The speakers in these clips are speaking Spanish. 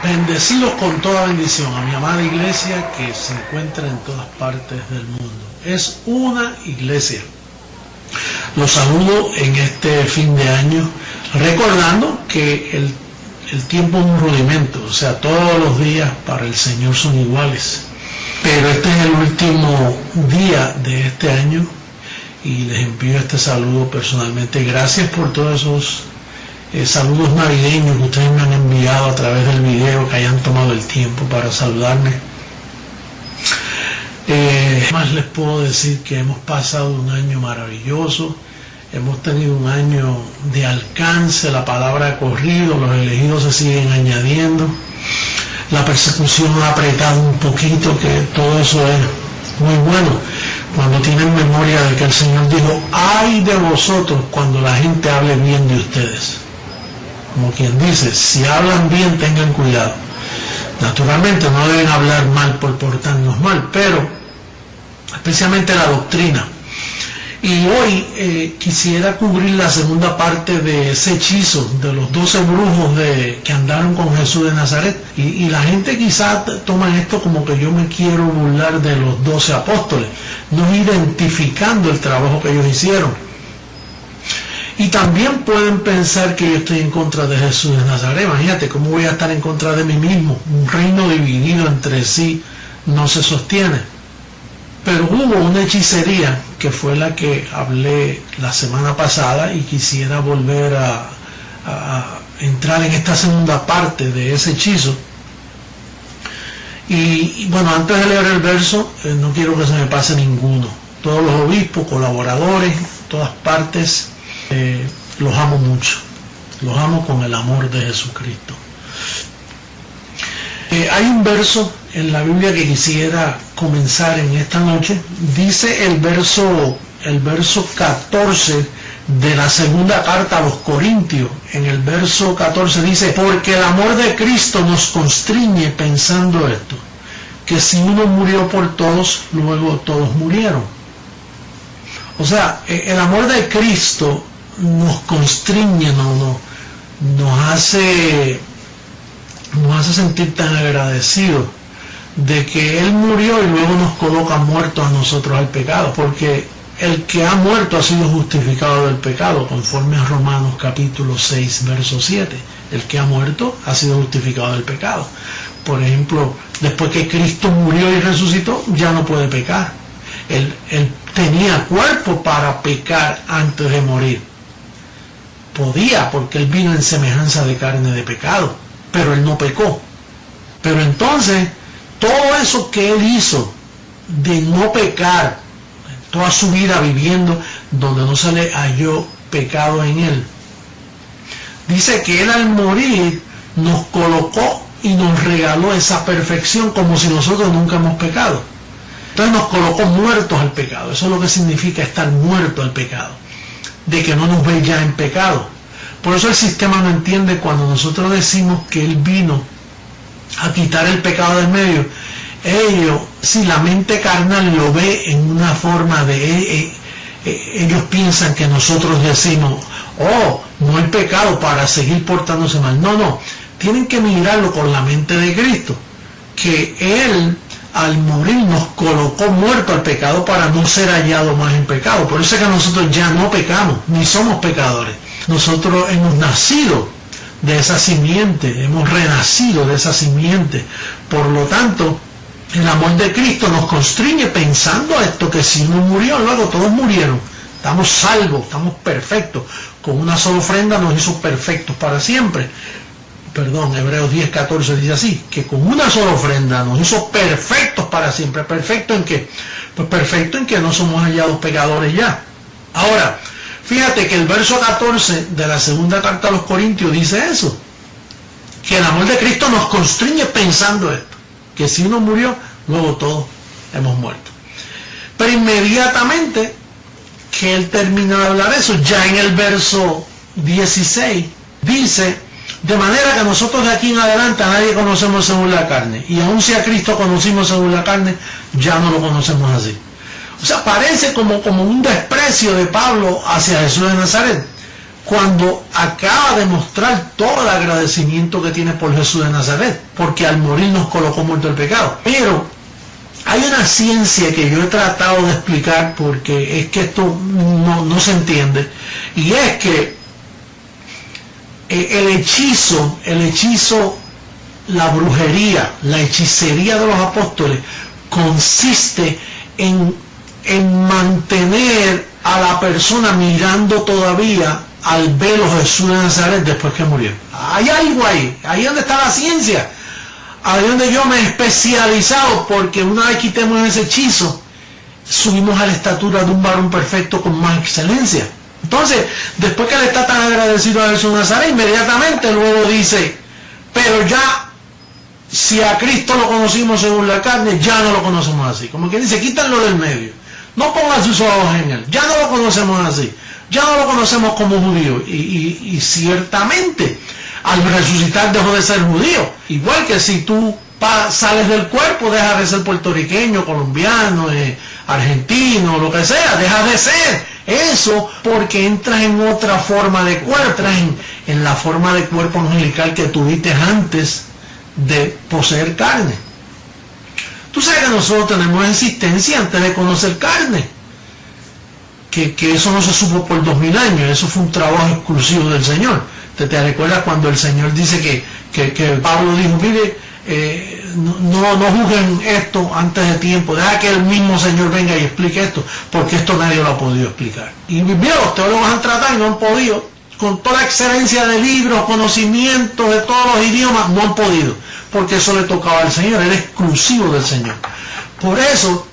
Bendecidos con toda bendición a mi amada iglesia que se encuentra en todas partes del mundo. Es una iglesia. Los saludo en este fin de año, recordando que el tiempo es un rudimento, o sea, todos los días para el Señor son iguales. Pero este es el último día de este año y les envío este saludo personalmente. Gracias por todos esos saludos navideños que ustedes me han enviado a través del video, que hayan tomado el tiempo para saludarme. Más les puedo decir que hemos pasado un año maravilloso, hemos tenido un año de alcance, la palabra ha corrido, los elegidos se siguen añadiendo, la persecución ha apretado un poquito, que todo eso es muy bueno. Cuando tienen memoria de que el Señor dijo, ay de vosotros cuando la gente hable bien de ustedes. Como quien dice, si hablan bien tengan cuidado. Naturalmente no deben hablar mal por portarnos mal, pero especialmente la doctrina. Y hoy quisiera cubrir la segunda parte de ese hechizo de los 12 brujos que andaron con Jesús de Nazaret. Y la gente quizás toma esto como que yo me quiero burlar de los 12 apóstoles, no identificando el trabajo que ellos hicieron. Y también pueden pensar que yo estoy en contra de Jesús de Nazaret. Imagínate, ¿cómo voy a estar en contra de mí mismo? Un reino dividido entre sí no se sostiene. Pero hubo una hechicería que fue la que hablé la semana pasada y quisiera volver a entrar en esta segunda parte de ese hechizo. Y bueno, antes de leer el verso, no quiero que se me pase ninguno. Todos los obispos, colaboradores, todas partes, los amo mucho, los amo con el amor de Jesucristo. Hay un verso en la Biblia que quisiera comenzar en esta noche. Dice el verso 14 de la segunda carta a los Corintios. En el verso 14 dice, porque el amor de Cristo nos constriñe pensando esto, que si uno murió por todos, luego todos murieron. O sea, el amor de Cristo nos constriñe, nos hace sentir tan agradecidos de que Él murió y luego nos coloca muertos a nosotros al pecado, porque el que ha muerto ha sido justificado del pecado, conforme a Romanos capítulo 6, verso 7. El que ha muerto ha sido justificado del pecado. Por ejemplo, después que Cristo murió y resucitó, ya no puede pecar. Él tenía cuerpo para pecar antes de morir. Podía, porque Él vino en semejanza de carne de pecado, pero Él no pecó. Pero entonces, todo eso que Él hizo de no pecar, toda su vida viviendo donde no se le halló pecado en Él, dice que Él al morir nos colocó y nos regaló esa perfección como si nosotros nunca hemos pecado. Entonces nos colocó muertos al pecado. Eso es lo que significa estar muerto al pecado, de que no nos ve ya en pecado. Por eso el sistema no entiende cuando nosotros decimos que Él vino a quitar el pecado del medio. Si la mente carnal lo ve en una forma de... ellos piensan que nosotros decimos, oh, no hay pecado para seguir portándose mal. No, tienen que mirarlo con la mente de Cristo, que Él al morir nos colocó muerto al pecado para no ser hallado más en pecado. Por eso es que nosotros ya no pecamos, ni somos pecadores. Nosotros hemos nacido de esa simiente, hemos renacido de esa simiente. Por lo tanto, el amor de Cristo nos constriñe pensando esto, que si uno murió, luego todos murieron. Estamos salvos, estamos perfectos. Con una sola ofrenda nos hizo perfectos para siempre. Hebreos 10:14 dice así, que con una sola ofrenda nos hizo perfectos para siempre. ¿Perfecto en qué? Pues perfecto en que no somos hallados pecadores ya. Ahora, fíjate que el verso 14 de la segunda carta a los Corintios dice eso, que el amor de Cristo nos constriñe pensando esto, que si uno murió, luego todos hemos muerto. Pero inmediatamente que él termina de hablar eso, ya en el verso 16 dice, de manera que nosotros de aquí en adelante a nadie conocemos según la carne, y aun si a Cristo conocimos según la carne, ya no lo conocemos así. O sea, parece como un desprecio de Pablo hacia Jesús de Nazaret, cuando acaba de mostrar todo el agradecimiento que tiene por Jesús de Nazaret, porque al morir nos colocó muerto el pecado. Pero hay una ciencia que yo he tratado de explicar, porque es que esto no se entiende, y es que el hechizo, la brujería, la hechicería de los apóstoles consiste en mantener a la persona mirando todavía al velo Jesús de Nazaret después que murió. Hay algo ahí donde está la ciencia, ahí donde yo me he especializado, porque una vez quitemos ese hechizo, subimos a la estatura de un varón perfecto con más excelencia. Entonces, después que él está tan agradecido a Jesús de Nazaret, inmediatamente luego dice, pero ya, si a Cristo lo conocimos según la carne, ya no lo conocemos así. Como que dice, quítanlo del medio. No pongan sus ojos en él. Ya no lo conocemos así. Ya no lo conocemos como judío. Y ciertamente, al resucitar dejó de ser judío. Igual que si tú sales del cuerpo, dejas de ser puertorriqueño, colombiano, argentino, lo que sea, dejas de ser eso, porque entras en otra forma de cuerpo, entras en la forma de cuerpo angelical que tuviste antes de poseer carne. Tú sabes que nosotros tenemos existencia antes de conocer carne, que eso no se supo por 2000 años, eso fue un trabajo exclusivo del Señor. ¿Te recuerdas cuando el Señor dice que Pablo dijo, mire, no juzguen esto antes de tiempo, deja que el mismo Señor venga y explique esto, porque esto nadie lo ha podido explicar? Y mira, los teólogos han tratado y no han podido, con toda la excelencia de libros, conocimientos de todos los idiomas, no han podido, porque eso le tocaba al Señor, era exclusivo del Señor. Por eso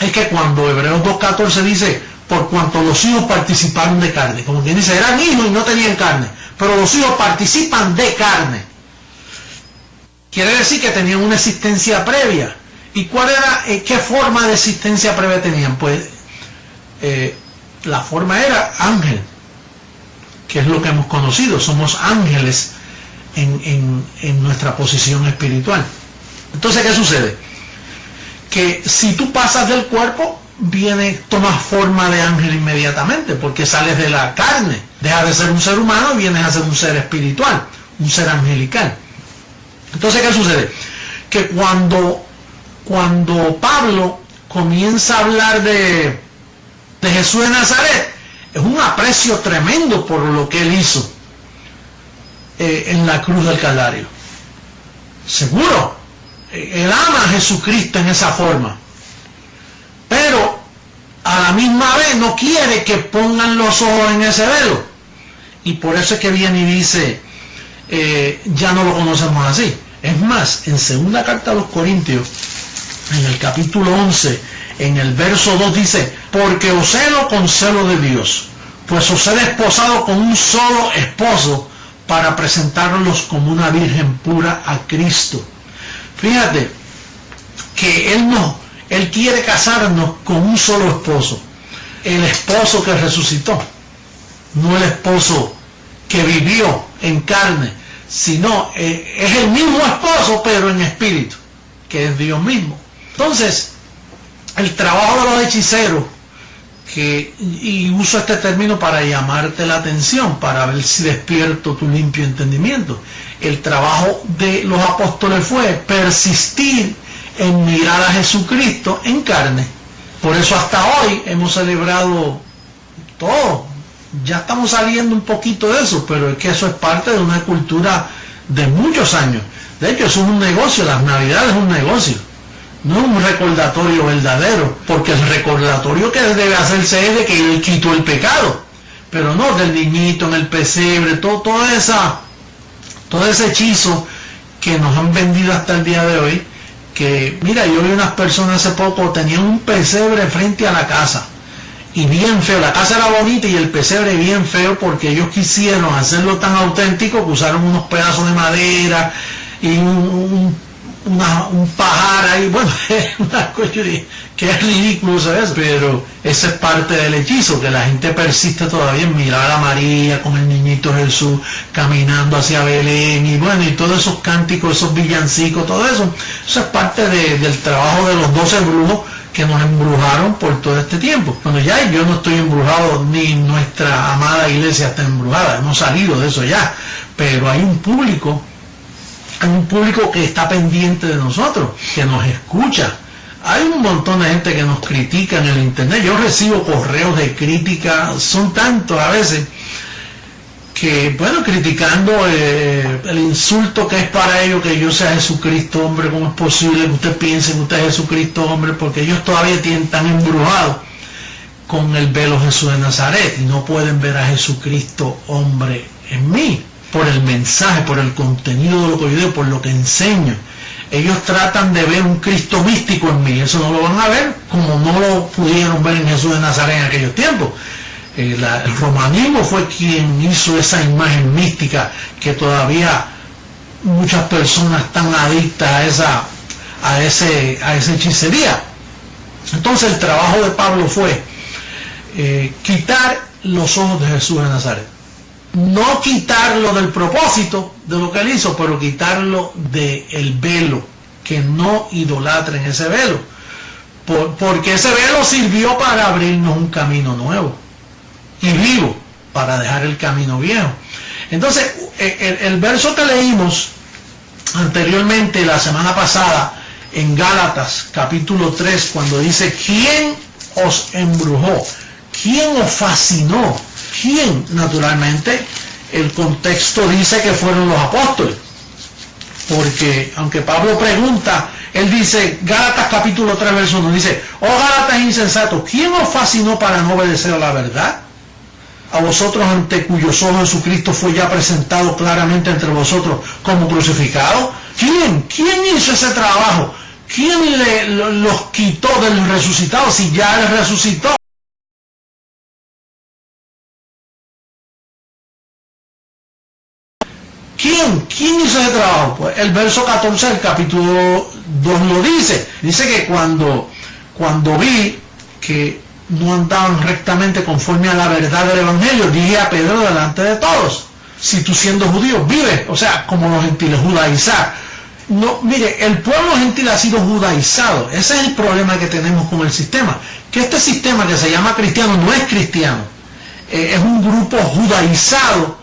es que cuando Hebreos 2.14 dice, por cuanto los hijos participaron de carne, como quien dice, eran hijos y no tenían carne, pero los hijos participan de carne, quiere decir que tenían una existencia previa. ¿Y cuál era, qué forma de existencia previa tenían? Pues la forma era ángel, que es lo que hemos conocido, somos ángeles en nuestra posición espiritual. Entonces, ¿qué sucede? Que si tú pasas del cuerpo, tomas forma de ángel inmediatamente, porque sales de la carne, dejas de ser un ser humano y vienes a ser un ser espiritual, un ser angelical. Entonces, ¿qué sucede? Que cuando Pablo comienza a hablar de Jesús de Nazaret, es un aprecio tremendo por lo que él hizo en la cruz del Calvario. Seguro, él ama a Jesucristo en esa forma, pero a la misma vez no quiere que pongan los ojos en ese velo, y por eso es que viene y dice, ya no lo conocemos así. Es más, en segunda carta a los Corintios, en el capítulo 11, en el verso 2 dice, porque os celo con celo de Dios, pues os he desposado con un solo esposo, para presentarlos como una virgen pura a Cristo. Fíjate que Él quiere casarnos con un solo esposo, el esposo que resucitó, no el esposo que vivió en carne, sino es el mismo esposo pero en espíritu, que es Dios mismo. Entonces, el trabajo de los hechiceros, y uso este término para llamarte la atención, para ver si despierto tu limpio entendimiento, el trabajo de los apóstoles fue persistir en mirar a Jesucristo en carne. Por eso hasta hoy hemos celebrado todo. Ya estamos saliendo un poquito de eso, pero es que eso es parte de una cultura de muchos años. De hecho, eso es un negocio, las Navidades es un negocio, no es un recordatorio verdadero, porque el recordatorio que debe hacerse es de que Él quitó el pecado, pero no del niñito en el pesebre, todo ese hechizo que nos han vendido hasta el día de hoy. Que mira, yo vi unas personas hace poco, tenían un pesebre frente a la casa, y bien feo, la casa era bonita y el pesebre bien feo, porque ellos quisieron hacerlo tan auténtico que usaron unos pedazos de madera y un pajar ahí. Bueno, una cosa que es ridículo eso, pero esa es parte del hechizo, que la gente persiste todavía en mirar a María con el niñito Jesús caminando hacia Belén, y bueno, y todos esos cánticos, esos villancicos, todo eso es parte del trabajo de los 12 brujos que nos embrujaron por todo este tiempo. Bueno, ya yo no estoy embrujado, ni nuestra amada iglesia está embrujada, hemos salido de eso ya, pero hay un público que está pendiente de nosotros, que nos escucha. Hay un montón de gente que nos critica en el internet. Yo recibo correos de crítica, son tantos a veces, que, bueno, criticando el insulto que es para ellos que yo sea Jesucristo hombre. ¿Cómo es posible que usted piense que usted es Jesucristo hombre? Porque ellos todavía están embrujados con el velo Jesús de Nazaret y no pueden ver a Jesucristo hombre en mí, por el mensaje, por el contenido de lo que yo digo, por lo que enseño. Ellos tratan de ver un Cristo místico en mí, eso no lo van a ver como no lo pudieron ver en Jesús de Nazaret en aquellos tiempos. El romanismo fue quien hizo esa imagen mística que todavía muchas personas están adictas a esa hechicería. Entonces el trabajo de Pablo fue quitar los ojos de Jesús de Nazaret. No quitarlo del propósito de lo que él hizo, pero quitarlo del velo, que no idolatren ese velo, porque ese velo sirvió para abrirnos un camino nuevo y vivo, para dejar el camino viejo. Entonces el verso que leímos anteriormente la semana pasada en Gálatas capítulo 3, cuando dice: ¿quién os embrujó? ¿Quién os fascinó? ¿Quién? Naturalmente el contexto dice que fueron los apóstoles, porque aunque Pablo pregunta, él dice, Gálatas capítulo 3 verso 1, dice: oh Gálatas insensatos, ¿quién os fascinó para no obedecer a la verdad? A vosotros, ante cuyos ojos Jesucristo fue ya presentado claramente entre vosotros como crucificado. ¿Quién hizo ese trabajo? ¿Quién los quitó del resucitado si ya él resucitó? ¿Quién hizo ese trabajo? Pues el verso 14 del capítulo 2 lo dice. Dice que cuando vi que no andaban rectamente conforme a la verdad del Evangelio, dije a Pedro delante de todos: si tú, siendo judío, vives, o sea, como los gentiles, judaizar. No, mire, el pueblo gentil ha sido judaizado. Ese es el problema que tenemos con el sistema, que este sistema que se llama cristiano no es cristiano, es un grupo judaizado,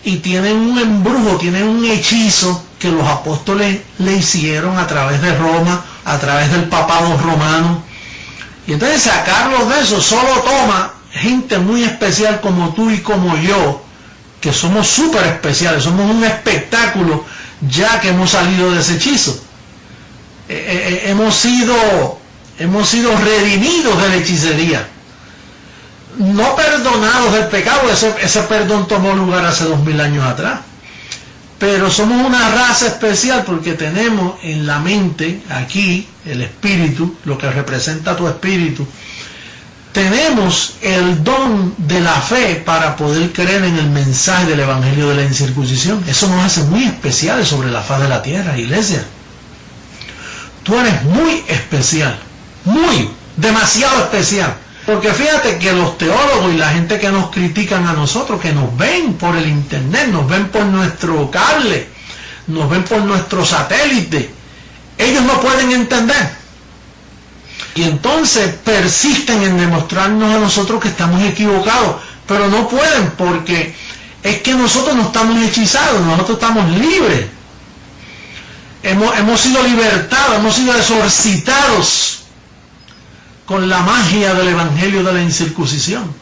y tienen un embrujo, tienen un hechizo que los apóstoles le hicieron a través de Roma, a través del papado romano. Y entonces sacarlos de eso solo toma gente muy especial como tú y como yo, que somos súper especiales, somos un espectáculo ya que hemos salido de ese hechizo. Hemos sido redimidos de la hechicería, no perdonados del pecado. Ese perdón tomó lugar hace 2000 años atrás, pero somos una raza especial porque tenemos en la mente, aquí, el espíritu, lo que representa tu espíritu, tenemos el don de la fe para poder creer en el mensaje del evangelio de la incircuncisión. Eso nos hace muy especiales sobre la faz de la tierra, iglesia. Tú eres muy especial, demasiado especial. Porque fíjate que los teólogos y la gente que nos critican a nosotros, que nos ven por el internet, nos ven por nuestro cable, nos ven por nuestro satélite, ellos no pueden entender. Y entonces persisten en demostrarnos a nosotros que estamos equivocados, pero no pueden, porque es que nosotros no estamos hechizados, nosotros estamos libres. Hemos sido libertados, hemos sido exorcitados con la magia del evangelio de la incircuncisión.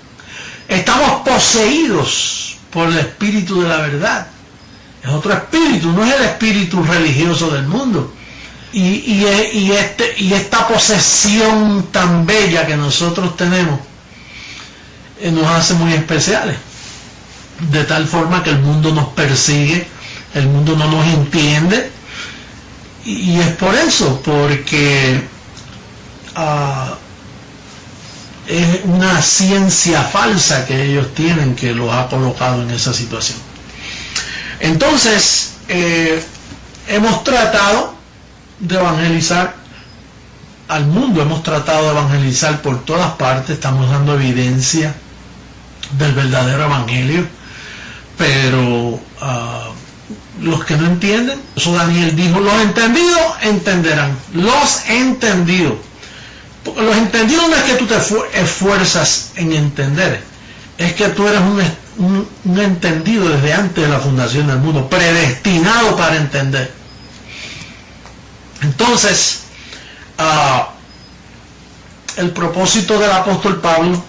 Estamos poseídos por el espíritu de la verdad. Es otro espíritu, no es el espíritu religioso del mundo. Y esta posesión tan bella que nosotros tenemos nos hace muy especiales, de tal forma que el mundo nos persigue, el mundo no nos entiende, y es por eso, porque es una ciencia falsa que ellos tienen que los ha colocado en esa situación. Entonces hemos tratado de evangelizar al mundo, hemos tratado de evangelizar por todas partes, estamos dando evidencia del verdadero evangelio, pero los que no entienden, eso Daniel dijo, los entendidos entenderán, los entendidos. Los entendidos no es que tú te esfuerzas en entender, es que tú eres un entendido desde antes de la fundación del mundo, predestinado para entender. Entonces, el propósito del apóstol Pablo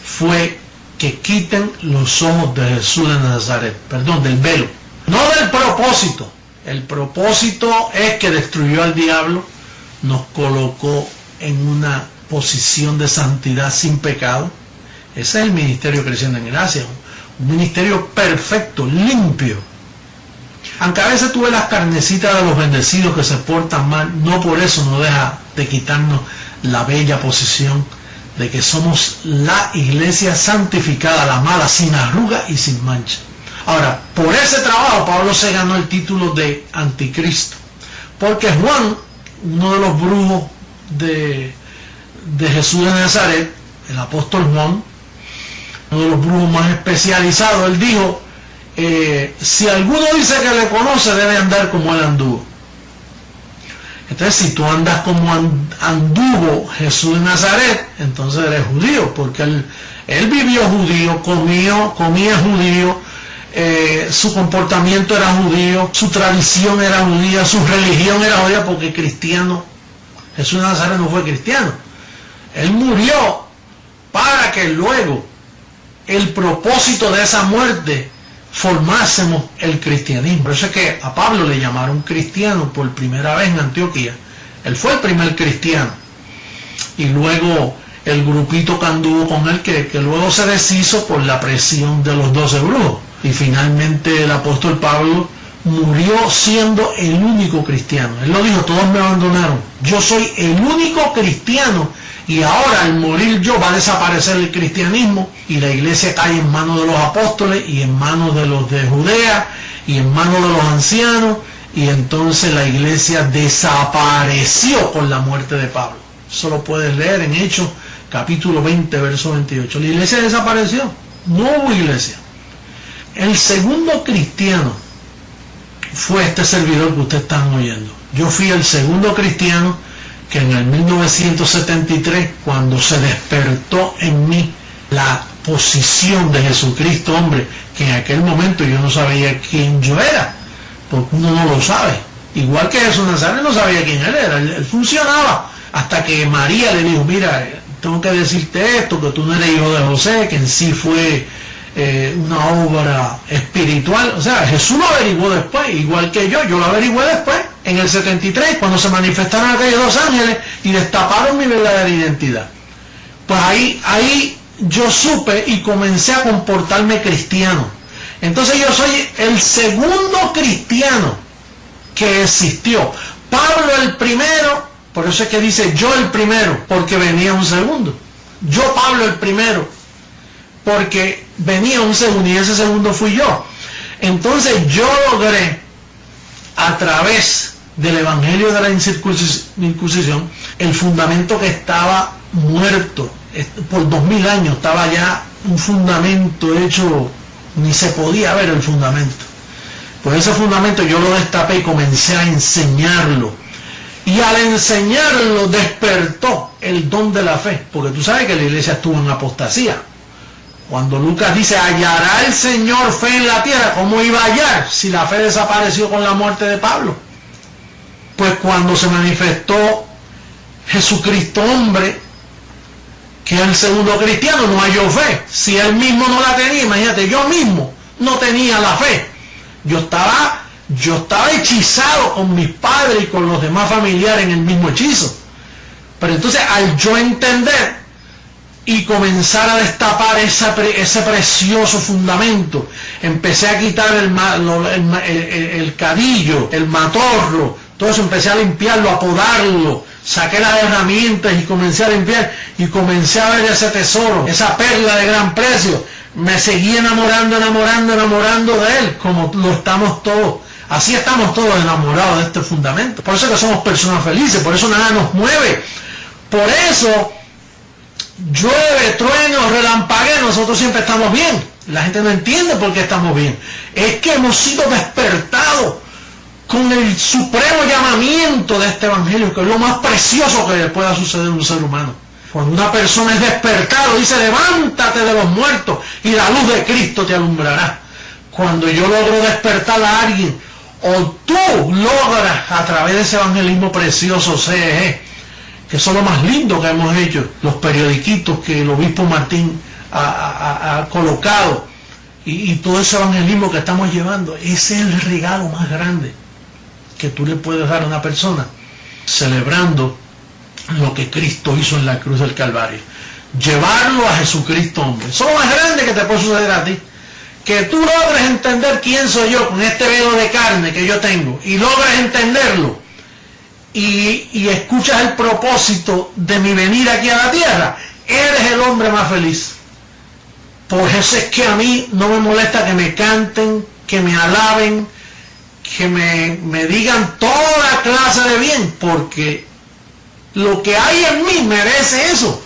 fue que quiten los ojos de Jesús de Nazaret, perdón, del velo, no del propósito. El propósito es que destruyó al diablo, nos colocó en una posición de santidad sin pecado. Ese es el ministerio Creciendo en Gracia, un ministerio perfecto, limpio. Aunque a veces tú ves las carnecitas de los bendecidos que se portan mal, no por eso no deja de quitarnos la bella posición de que somos la iglesia santificada, la amada, sin arruga y sin mancha. Ahora, por ese trabajo Pablo se ganó el título de anticristo, porque Juan, uno de los brujos de Jesús de Nazaret, el apóstol Juan, uno de los brujos más especializados, él dijo, si alguno dice que le conoce, debe andar como él anduvo. Entonces, si tú andas como anduvo Jesús de Nazaret, entonces eres judío, porque él vivió judío, comía judío, su comportamiento era judío, su tradición era judía, su religión era judía, porque cristiano, Jesús de Nazaret no fue cristiano. Él murió para que luego el propósito de esa muerte formásemos el cristianismo. Por eso es que a Pablo le llamaron cristiano por primera vez en Antioquía. Él fue el primer cristiano. Y luego el grupito que anduvo con él, que luego se deshizo por la presión de los 12 brujos. Y finalmente el apóstol Pablo murió siendo el único cristiano. Él lo dijo, todos me abandonaron. Yo soy el único cristiano. Y ahora al morir yo va a desaparecer el cristianismo y la iglesia cae en manos de los apóstoles y en manos de los de Judea y en manos de los ancianos, y entonces la iglesia desapareció con la muerte de Pablo. Eso lo puedes leer en Hechos capítulo 20 verso 28. La iglesia desapareció, no hubo iglesia. El segundo cristiano fue este servidor que ustedes están oyendo. Yo fui el segundo cristiano que en el 1973, cuando se despertó en mí la posición de Jesucristo, hombre, que en aquel momento yo no sabía quién yo era, porque uno no lo sabe. Igual que Jesús Nazaret no sabía quién él era, él funcionaba, hasta que María le dijo, mira, tengo que decirte esto, que tú no eres hijo de José, que en sí fue una obra espiritual. O sea, Jesús lo averiguó después, igual que yo lo averigué después, en el 73, cuando se manifestaron aquellos dos ángeles y destaparon mi verdadera identidad. Pues ahí yo supe y comencé a comportarme cristiano. Entonces yo soy el segundo cristiano que existió. Pablo el primero, por eso es que dice yo el primero, porque venía un segundo. Yo Pablo el primero, porque venía un segundo y ese segundo fui yo. Entonces yo logré, a través del evangelio de la incircuncisión, el fundamento que estaba muerto por 2000 años, estaba ya un fundamento hecho, ni se podía ver el fundamento. Pues ese fundamento yo lo destapé y comencé a enseñarlo, y al enseñarlo despertó el don de la fe, porque tú sabes que la iglesia estuvo en apostasía. Cuando Lucas dice, hallará el Señor fe en la tierra, ¿cómo iba a hallar si la fe desapareció con la muerte de Pablo? Pues cuando se manifestó Jesucristo hombre, que es el segundo cristiano, no halló fe. Si él mismo no la tenía, imagínate, yo mismo no tenía la fe. Yo estaba hechizado con mis padres y con los demás familiares en el mismo hechizo. Pero entonces al yo entender y comenzar a destapar ese precioso fundamento, empecé a quitar el cadillo, el matorro, todo eso, empecé a limpiarlo, a podarlo, saqué las herramientas y comencé a limpiar, y comencé a ver ese tesoro, esa perla de gran precio. Me seguí enamorando de él, como lo estamos todos. Así estamos todos enamorados de este fundamento. Por eso que somos personas felices, por eso nada nos mueve. Por eso llueve, trueno, relampaguea, nosotros siempre estamos bien. La gente no entiende por qué estamos bien. Es que hemos sido despertados con el supremo llamamiento de este evangelio, que es lo más precioso que le pueda suceder a un ser humano. Cuando una persona es despertado, dice, levántate de los muertos y la luz de Cristo te alumbrará. Cuando yo logro despertar a alguien, o tú logras a través de ese evangelismo precioso, CEG, que eso es lo más lindo que hemos hecho, los periodiquitos que el obispo Martín ha colocado, y todo ese evangelismo que estamos llevando, ese es el regalo más grande que tú le puedes dar a una persona, celebrando lo que Cristo hizo en la cruz del Calvario. Llevarlo a Jesucristo, hombre. Eso es lo más grande que te puede suceder a ti. Que tú logres entender quién soy yo con este velo de carne que yo tengo, y logres entenderlo, y escuchas el propósito de mi venir aquí a la tierra, eres el hombre más feliz. Por eso es que a mí no me molesta que me canten, que me alaben, que me digan toda clase de bien, porque lo que hay en mí merece eso.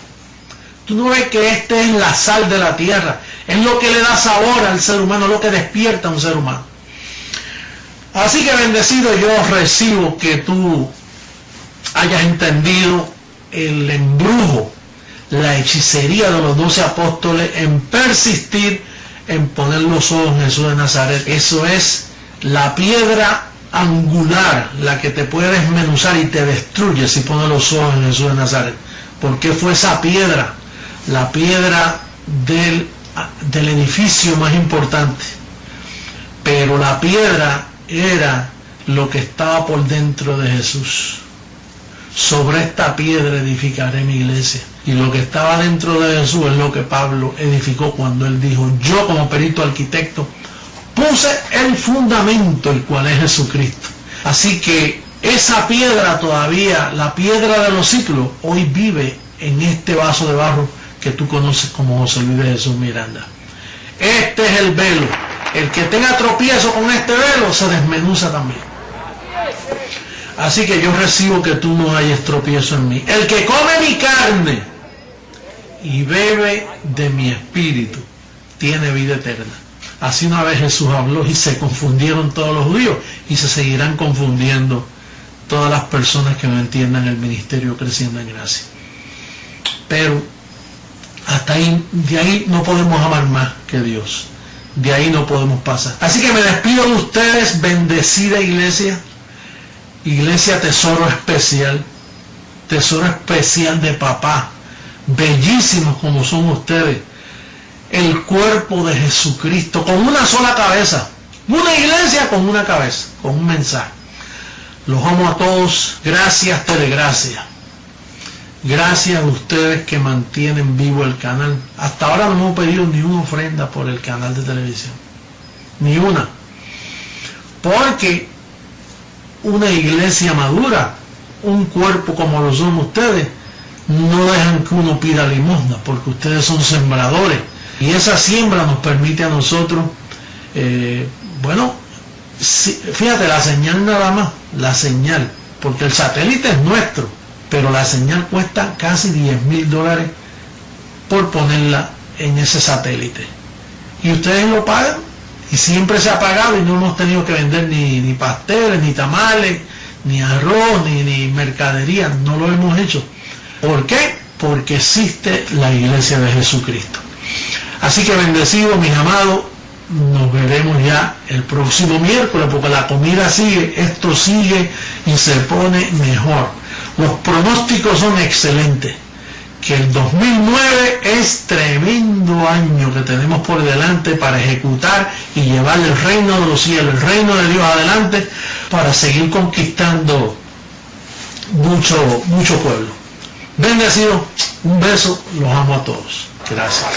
Tú no ves que este es la sal de la tierra, es lo que le da sabor al ser humano, lo que despierta a un ser humano. Así que bendecido yo recibo que tú hayas entendido el embrujo, la hechicería de los 12 apóstoles en persistir en poner los ojos en Jesús de Nazaret. Eso es la piedra angular, la que te puede desmenuzar y te destruye si pones los ojos en Jesús de Nazaret. Porque fue esa piedra, la piedra del edificio más importante. Pero la piedra era lo que estaba por dentro de Jesús. Sobre esta piedra edificaré mi iglesia. Y lo que estaba dentro de Jesús es lo que Pablo edificó cuando él dijo, yo como perito arquitecto puse el fundamento, el cual es Jesucristo. Así que esa piedra todavía, la piedra de los siglos, hoy vive en este vaso de barro que tú conoces como José Luis de Jesús Miranda. Este es el velo. El que tenga tropiezo con este velo se desmenuza también. Así que yo recibo que tú no hayas tropiezo en mí. El que come mi carne y bebe de mi espíritu tiene vida eterna. Así una vez Jesús habló y se confundieron todos los judíos, y se seguirán confundiendo todas las personas que no entiendan el ministerio creciendo en gracia. Pero hasta ahí, de ahí no podemos amar más que Dios. De ahí no podemos pasar. Así que me despido de ustedes, bendecida iglesia. Iglesia tesoro especial de papá, bellísimos como son ustedes, el cuerpo de Jesucristo, con una sola cabeza, una iglesia con una cabeza, con un mensaje. Los amo a todos, gracias Telegracia, gracias a ustedes que mantienen vivo el canal. Hasta ahora no hemos pedido ni una ofrenda por el canal de televisión, ni una, porque una iglesia madura, un cuerpo como lo son ustedes, no dejan que uno pida limosna, porque ustedes son sembradores, y esa siembra nos permite a nosotros, fíjate, la señal nada más, la señal, porque el satélite es nuestro, pero la señal cuesta casi $10,000 por ponerla en ese satélite, y ustedes lo pagan, y siempre se ha pagado, y no hemos tenido que vender ni pasteles, ni tamales, ni arroz, ni mercadería, no lo hemos hecho. ¿Por qué? Porque existe la iglesia de Jesucristo. Así que bendecidos, mis amados, nos veremos ya el próximo miércoles, porque la comida sigue, esto sigue y se pone mejor. Los pronósticos son excelentes, que el 2009 es tremendo año que tenemos por delante para ejecutar y llevar el reino de los cielos, el reino de Dios adelante, para seguir conquistando mucho pueblo. Bendecido, un beso, los amo a todos. Gracias.